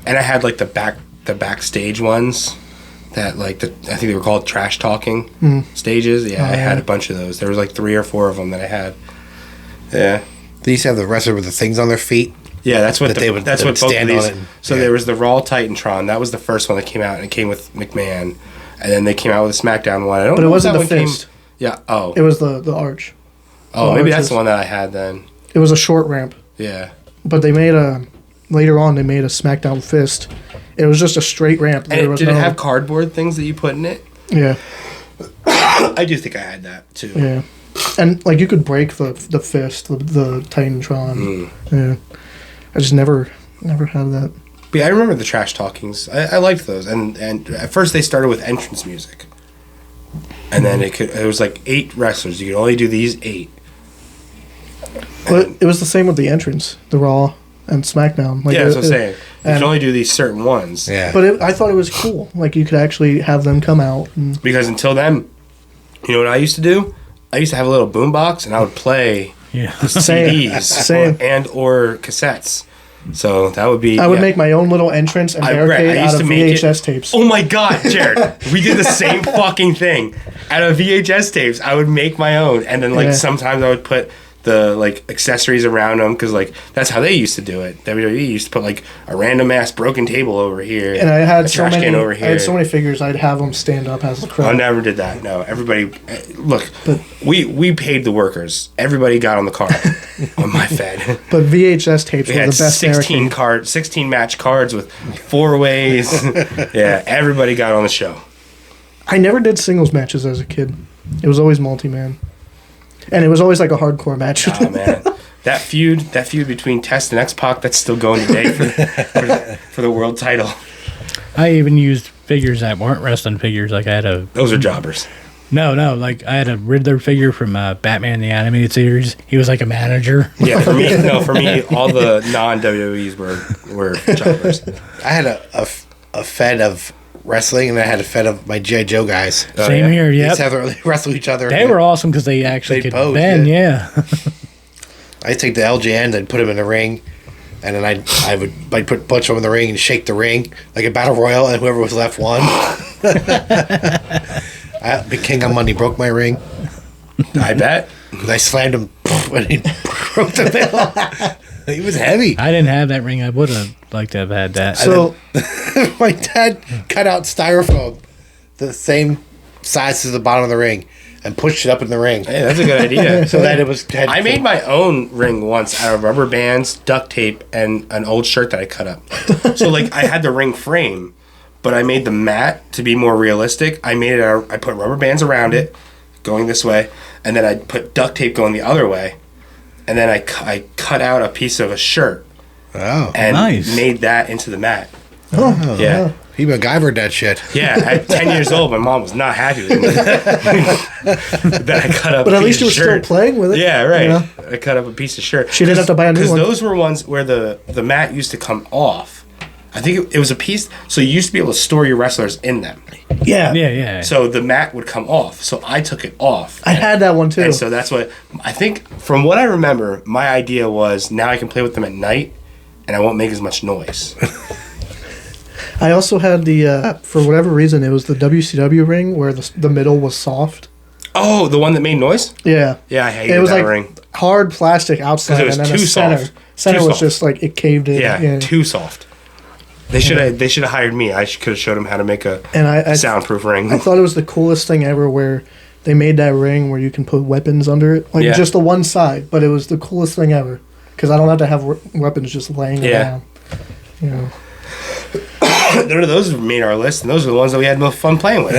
And I had like the backstage ones that like I think they were called trash talking stages. Yeah, I had a bunch of those. There was like 3 or 4 of them that I had. Yeah. They used to have the wrestler with the things on their feet. Yeah, that's what they would both of stand these. on it. So there was the Raw Titan Tron. That was the first one that came out, and it came with McMahon. And then they came out with a SmackDown one. I don't But know it if wasn't that the one came- Fist. Yeah. Oh. It was the arch. Oh, the maybe that's arches. the one that I had then. It was a short ramp. Yeah. But they made later on they made a SmackDown Fist. It was just a straight ramp. And did it have cardboard things that you put in it? Yeah. I do think I had that too. Yeah. And like you could break the fist, the Titan Tron. Yeah. I just never had that. But yeah, I remember the trash talkings. I liked those. And at first they started with entrance music. And then it was like 8 wrestlers. You could only do these 8. But it was the same with the entrance, the Raw and SmackDown. Like yeah, that's what I'm saying. You and- can only do these certain ones. Yeah. But I thought it was cool. Like you could actually have them come out. And, Because until then, you know what I used to do? I used to have a little boombox and I would play Same. CDs Same. or cassettes. So that would be. I would make my own little entrance and barricade out of VHS tapes. Oh my god, Jared! We did the same fucking thing. Out of VHS tapes, I would make my own, and then like sometimes I would put the like accessories around them because like that's how they used to do it. WWE used to put like a random ass broken table over here, And I had a so trash many. can over here. I had so many figures. I'd have them stand up as the I crowd. never did that. No, everybody. Look, we paid the workers. Everybody got on the card on my fed. But VHS tapes We were had the best. 16 match cards with 4 ways. Yeah, everybody got on the show. I never did singles matches as a kid. It was always multi-man. And it was always like a hardcore match. Oh man, that feud between Test and X-Pac, that's still going today for the world title. I even used figures that weren't wrestling figures. Like I had Those are jobbers. No, like I had a Riddler figure from Batman the Animated Series. He was like a manager. Yeah, for me, all the non-WWEs were jobbers. I had a fed of wrestling, and I had a fed of my G.I. Joe guys. Same here, They yeah. used to have to wrestle each other. They were awesome because they actually They'd could pose, bend, yeah. I'd take the LJNs, I'd put them in the ring, and then I'd put a bunch of them in the ring and shake the ring like a battle royal, and whoever was left won. Big King on Monday broke my ring. I bet. I slammed him when he broke the middle. He was heavy. I didn't have that ring. I would have liked to have had that. So My dad cut out styrofoam the same size as the bottom of the ring and pushed it up in the ring. Hey, that's a good idea. So that it was. I made my own ring once out of rubber bands, duct tape, and an old shirt that I cut up. So like I had the ring frame, but I made the mat to be more realistic. I put rubber bands around it, going this way, and then I put duct tape going the other way, and then I cut out a piece of a shirt Oh, and nice. made that into the mat. oh, Yeah. He MacGyvered that shit. Yeah, at 10 years old, my mom was not happy with me. Then I cut up but a at least piece you were of still shirt. playing with it. Yeah, right. You know? I cut up a piece of shirt. She didn't have to buy a new one. Because those were ones where the mat used to come off. I think it was a piece. So you used to be able to store your wrestlers in them. Yeah. yeah. So the mat would come off. So I took it off. I had that one too. And so that's what I think. From what I remember, my idea was now I can play with them at night, and I won't make as much noise. I also had the for whatever reason it was the WCW ring where the middle was soft. Oh, the one that made noise? Yeah. Yeah, I hated It was that like ring. hard plastic outside, Because it was and then too the center. soft. Center Too was soft. just like it caved in. Yeah, too soft. They should have hired me. I could have showed them how to make a And I soundproof ring. I thought it was the coolest thing ever where they made that ring where you can put weapons under it, like Yeah. just the one side. But it was the coolest thing ever because I don't have to have weapons just laying around. You know. None of those made our list, and those are the ones that we had most fun playing with.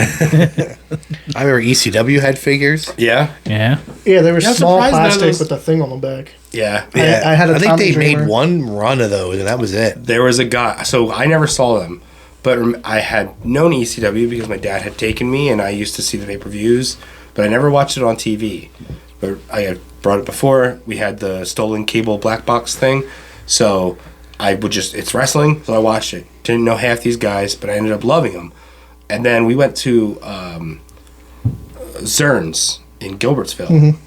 I remember ECW had figures. Yeah, Yeah. Yeah, they were Yeah, I'm small surprised none of plastic those- with the thing on the back. yeah. I had a I think Tommy they Dreamer. made one run of those, and that was it. There was a guy, so I never saw them, but I had known ECW because my dad had taken me, and I used to see the pay-per-views, but I never watched it on TV. But I had brought it before. We had the stolen cable black box thing, so I would it's wrestling, so I watched it. Didn't know half these guys, but I ended up loving them. And then we went to Zern's in Gilbertsville, and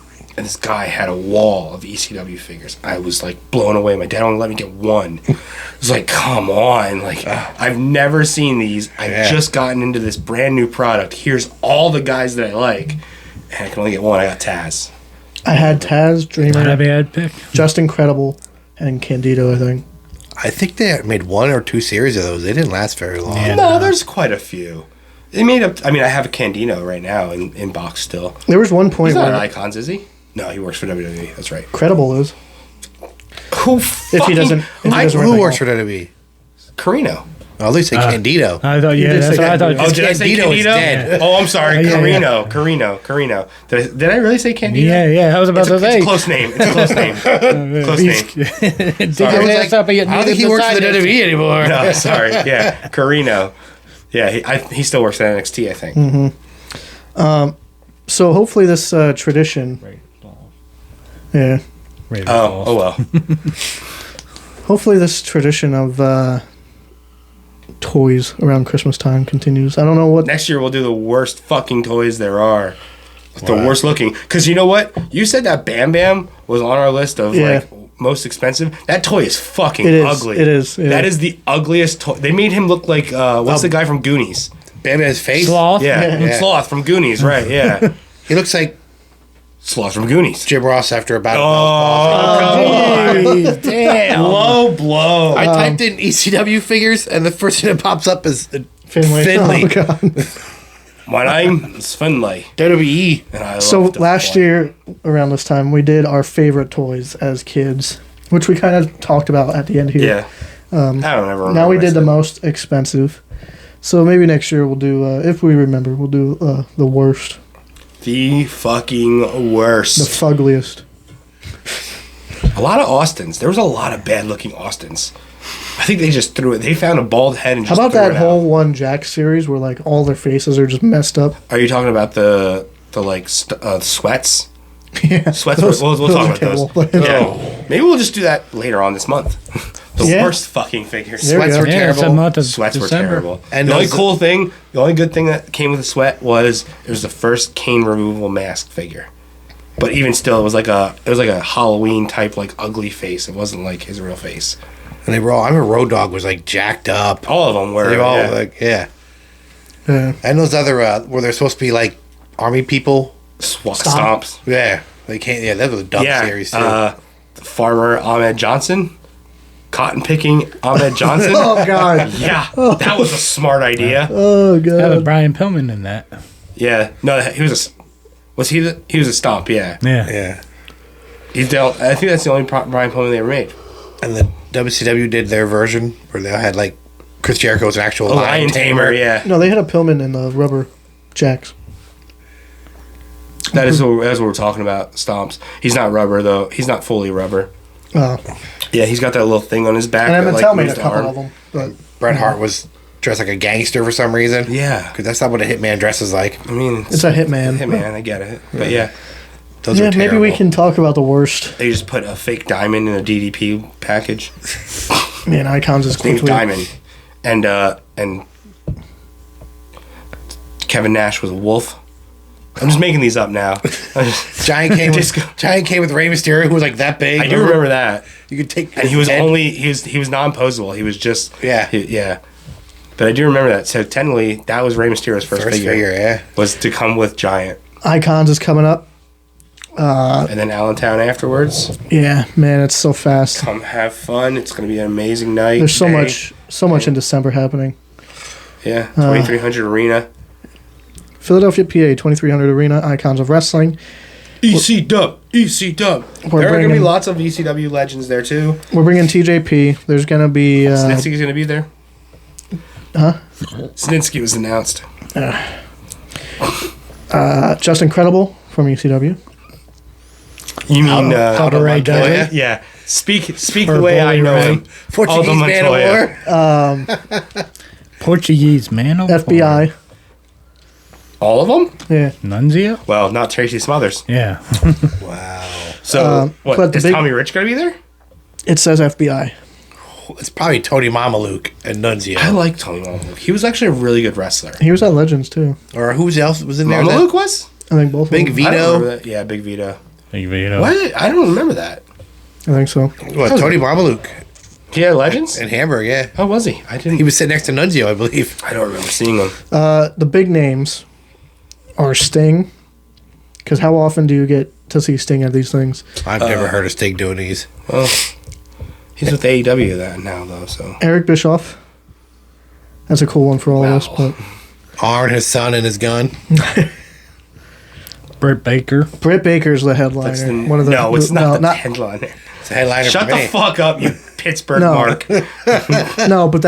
this guy had a wall of ECW figures. I was like blown away. My dad only let me get one. It was like, come on. Like, I've never seen these. I've just gotten into this brand new product. Here's all the guys that I like. And I can only get one. I got Taz. I had Taz, Not a Dreamer, bad pick. Just Incredible, and Candido. I think. I think they made one or two series of those. They didn't last very long. Yeah. No, there's quite a few. They made up. I mean, I have a Candido right now in box still. There was one point He's not where an Icons, is he? No, he works for WWE. That's right. Credible is. Who fucking... doesn't Who wear works for WWE? Carino. Oh, they say Candido. I thought, yeah, did that's say what I thought. Candido. Oh, did I say Candido is Candido? dead. Oh, I'm sorry. Yeah, yeah. Carino. Did I really say Candido? Yeah, I was about to It's say. a close name. It's a close name. Close name. Dig Sorry. your I was ass up and you I don't think he need works for the decide WWE anymore. No, sorry. Yeah, Carino. Yeah, he still works at NXT, I think. So hopefully this tradition. Yeah. Oh well. Hopefully this tradition of toys around Christmas time continues. I don't know what. Next year we'll do the worst fucking toys there are. The worst looking. Because you know what? You said that Bam Bam was on our list of Yeah. like most expensive. That toy is fucking It is. ugly. It is, yeah. That is the ugliest toy. They made him look like what's the guy from Goonies? Bam Bam's face. Sloth? Yeah, Yeah. Sloth from Goonies, right? Yeah, He looks like Sloth from Goonies. Jim Ross after about. Oh, Damn. low blow. I typed in ECW figures, and the first thing that pops up is Finlay. Finlay. Oh, God. My name is Finlay, WWE. and I So love to last play. year around this time we did our favorite toys as kids, which we kind of talked about at the end here. Yeah. I don't ever remember. Now we what I did the said. most expensive. So maybe next year we'll do, if we remember, we'll do the worst, The fucking the worst. fuggliest. A lot of Austins. There was a lot of bad looking Austins. I think they just threw it. They found a bald head and How just about threw that it whole out. One Jack series where like all their faces are just messed up? Are you talking about the like sweats? Yeah, Sweats. those- we'll those talk are about those. terrible. Yeah. Maybe we'll just do that later on this month. The Yeah. worst fucking figures. There we Sweats go. were Yeah, it's a terrible. month of Sweats December. were terrible. And the only those- cool thing, the only good thing that came with the sweat was it was the first cane removable mask figure. But even still, it was like a Halloween type like ugly face. It wasn't like his real face. And they were all. I remember Road Dogg was like jacked up. All of them were. They were all yeah. like, yeah. Yeah. And those other where they're supposed to be like army people. Stomps. Yeah, they can't. Yeah, that was a dumb series too. Farmer Ahmed Johnson, cotton picking Ahmed Johnson. Oh God. Yeah, that was a smart idea. Oh Have a God. Brian Pillman in that. Yeah, no, he was he was a stomp. Yeah, Yeah. Yeah, he's dealt. I think that's the only Brian Pillman they ever made. and the WCW did their version where they had like Chris Jericho was an actual A lion tamer. Yeah, No, they had a Pillman in the rubber jacks. that's what we're talking about. Stomps. He's not rubber though. He's not fully rubber. Oh, Yeah, he's got that little thing on his back. and that, Mattel made a moves the couple arm. of them, but Bret Hart was dressed like a gangster for some reason. Yeah, Because that's not what a hitman dresses like. I mean, it's a hitman. Hitman. I get it, but yeah, Those Yeah, are maybe we terrible. can talk about the worst. they just put a fake diamond in a DDP package. Man, Icons is His name's quickly. Diamond, and Kevin Nash was a wolf. I'm just making these up now. Giant came with Rey Mysterio, who was like that big. I do remember that. You could take. And he was non-posable. He was just yeah. But I do remember that. So technically, that was Rey Mysterio's first figure. Yeah, was to come with Giant. Icons is coming up. And then Allentown afterwards. Yeah, man, it's so fast. Come have fun. It's going to be an amazing night. There's so much in December happening. Yeah, 2300 Arena. Philadelphia, PA, 2300 Arena, Icons of Wrestling. EC Dub. There are going to be lots of ECW legends there, too. We're bringing TJP. There's going to be... Snitsky's going to be there. Huh? Snitsky was announced. Just Incredible from ECW. You mean... Montoya? Yeah. Speak the way I know him. Portuguese Man of War. Portuguese Man of FBI. All of them? Yeah. Nunzio? Well, not Tracy Smothers. Yeah. Wow. So, but is Tommy Rich going to be there? It says FBI. It's probably Tony Mamaluke and Nunzio. I like Tony Mamaluke. He was actually a really good wrestler. He was at Legends, too. Or who else was in there? Mamaluke was? I think both Big of them. I don't Vito. remember that. Yeah, Big Vito. Big Vito. What? I don't remember that. I think so. What, Tony Mamaluke He had Legends? in Hamburg, yeah. How was he? I didn't. He was sitting next to Nunzio, I believe. I don't remember seeing him. The big names are Sting. Because how often do you get to see Sting at these things? I've never heard of Sting doing these. Well, he's with AEW that now though. So Eric Bischoff. That's a cool one for all of us. But Arn, his son, and his gun. Bert Baker. Bret Baker's the headliner. it's not the headliner. It's a headliner Shut for the me. fuck up, you Pittsburgh No. Mark. No, but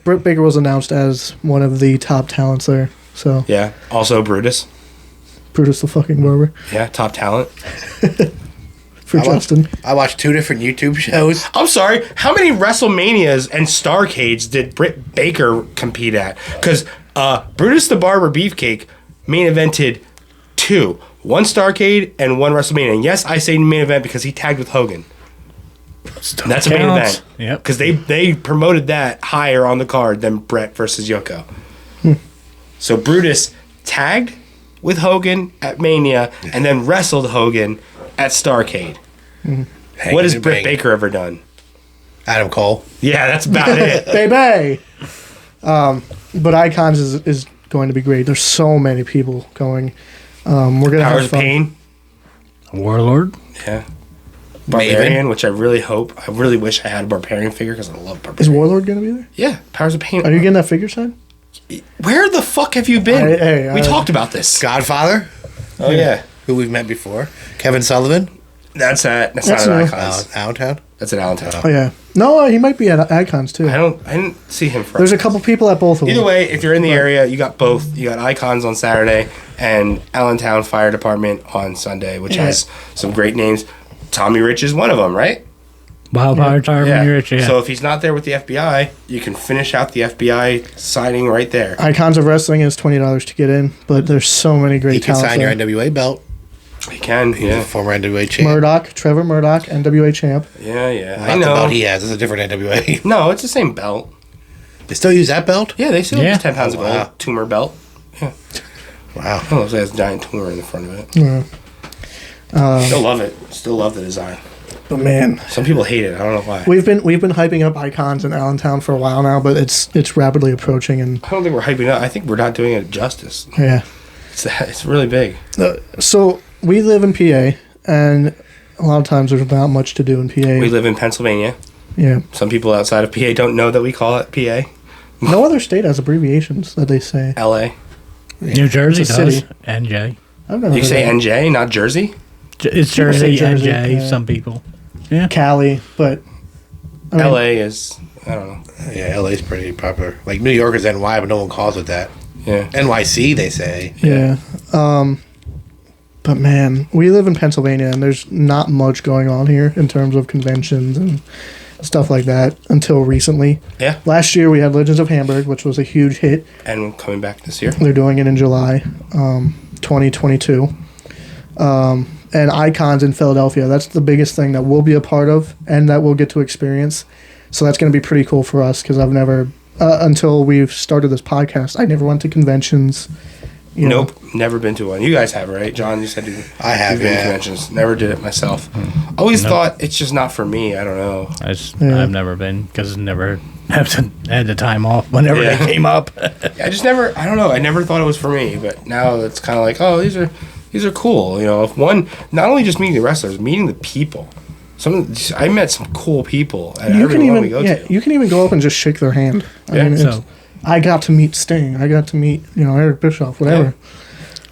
Bret Baker was announced as one of the top talents there. So Yeah. Also Brutus. Brutus the fucking barber Yeah, top talent. for Justin. I watched 2 different YouTube shows. I'm sorry. How many WrestleManias and Starcades did Britt Baker compete at? Because Brutus the Barber Beefcake main evented 2. One Starcade and one WrestleMania. And yes, I say main event because he tagged with Hogan. That's a main Counts. event. Yep. Because they promoted that higher on the card than Bret versus Yoko. So Brutus tagged with Hogan at Mania and then wrestled Hogan at Starcade. What has Britt Baker ever done? Adam Cole. Yeah, that's about it. Baby! But Icons is going to be great. There's so many people going. We're going to have Powers of fun. Pain. Warlord. Yeah. Barbarian, which I really wish I had a Barbarian figure because I love Barbarian. Is Warlord going to be there? Yeah, Powers of Pain. Are you getting that figure signed? Where the fuck have you been? Hey, we talked about this. Godfather, Oh yeah, who we've met before. Kevin Sullivan. that's not That's an new. Icons. Allentown. That's an Allentown. Oh, yeah. No, he might be at Icons, too. I didn't see him for. There's a couple people at both of them. Either way, if you're in the area, you got both. You got Icons on Saturday and Allentown Fire Department on Sunday, which has some great names. Tommy Rich is one of them, right? Wildfire Tommy Rich. Yeah. So if he's not there with the FBI, you can finish out the FBI signing right there. Icons of Wrestling is $20 to get in, but there's so many great You can talents sign your there. NWA belt. He can, He's yeah. a former NWA champ. Trevor Murdoch, NWA champ. Yeah. Not I the know. belt he has. It's a different NWA. No, it's the same belt. They still use that belt? Yeah, they still Yeah. use 10 pounds Oh, of wow. gold. Tumor belt. Wow. Oh, it has a giant tumor in the front of it. Yeah. Still love it. Still love the design. But man, Some people hate it. I don't know why. we've been hyping up Icons in Allentown for a while now, but it's rapidly approaching, and I don't think we're hyping up. I think we're not doing it justice. yeah. It's really big. So we live in PA, and a lot of times there's not much to do in PA. We live in Pennsylvania. Yeah. Some people outside of PA don't know that we call it PA. No other state has abbreviations that they say. LA. New Jersey It's a does. city. NJ. I've never You heard say of NJ, not Jersey? It's People say Jersey, Jersey, NJ. yeah. Some people. Yeah. Cali, but I mean, LA is, I don't know. Yeah, LA's pretty popular. Like New York is NY, but no one calls it that. Yeah. NYC, they say. yeah. But man, we live in Pennsylvania, and there's not much going on here in terms of conventions and stuff like that until recently. Yeah. Last year we had Legends of Hamburg, which was a huge hit. And coming back this year. They're doing it in July, 2022. And Icons in Philadelphia. That's the biggest thing that we'll be a part of and that we'll get to experience. So that's going to be pretty cool for us because I've never, until we've started this podcast, I never went to conventions You know? Nope, never been to one. You guys have, right? John, you said I have, you've been to yeah. conventions. Never did it myself. Always thought it's just not for me. I don't know. I've never been because never had the time off whenever Yeah. they came up. I just never. I don't know. I never thought it was for me. But now it's kind of like, oh, these are cool. You know, if one, not only just meeting the wrestlers, meeting the people. I met some cool people at every one we go to. You can even go up and just shake their hand. Yeah, so I got to meet Sting. I got to meet, Eric Bischoff, whatever.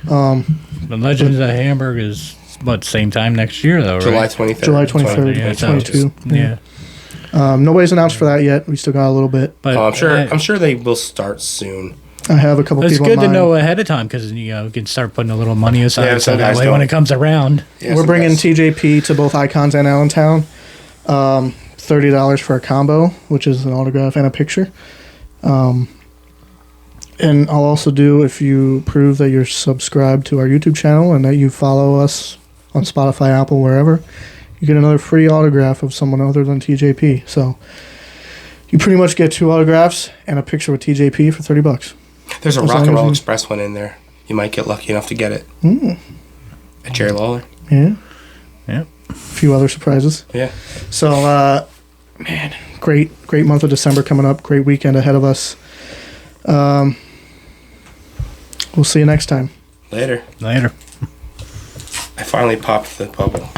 the Legends of Hamburg is same time next year though, July right? 23rd. July 23rd, Yeah, 22. Yeah. Nobody's announced for that yet. We still got a little bit. But Oh, I'm sure they will start soon. I have a couple it's people good in to mind. know ahead of time because we can start putting a little money aside Yeah, so some that guys way when don't. it comes around. Yeah, We're some bringing guys- TJP to both Icons and Allentown. $30 for a combo, which is an autograph and a picture. And I'll also do, if you prove that you're subscribed to our YouTube channel and that you follow us on Spotify, Apple, wherever, you get another free autograph of someone other than TJP. So you pretty much get 2 autographs and a picture with TJP for $30. There's a As Rock long and as Roll you- Express one in there. You might get lucky enough to get it. At Jerry Lawler. Yeah. Yeah. A few other surprises. Yeah. So, man, great month of December coming up. Great weekend ahead of us. We'll see you next time. Later. Later. I finally popped the bubble.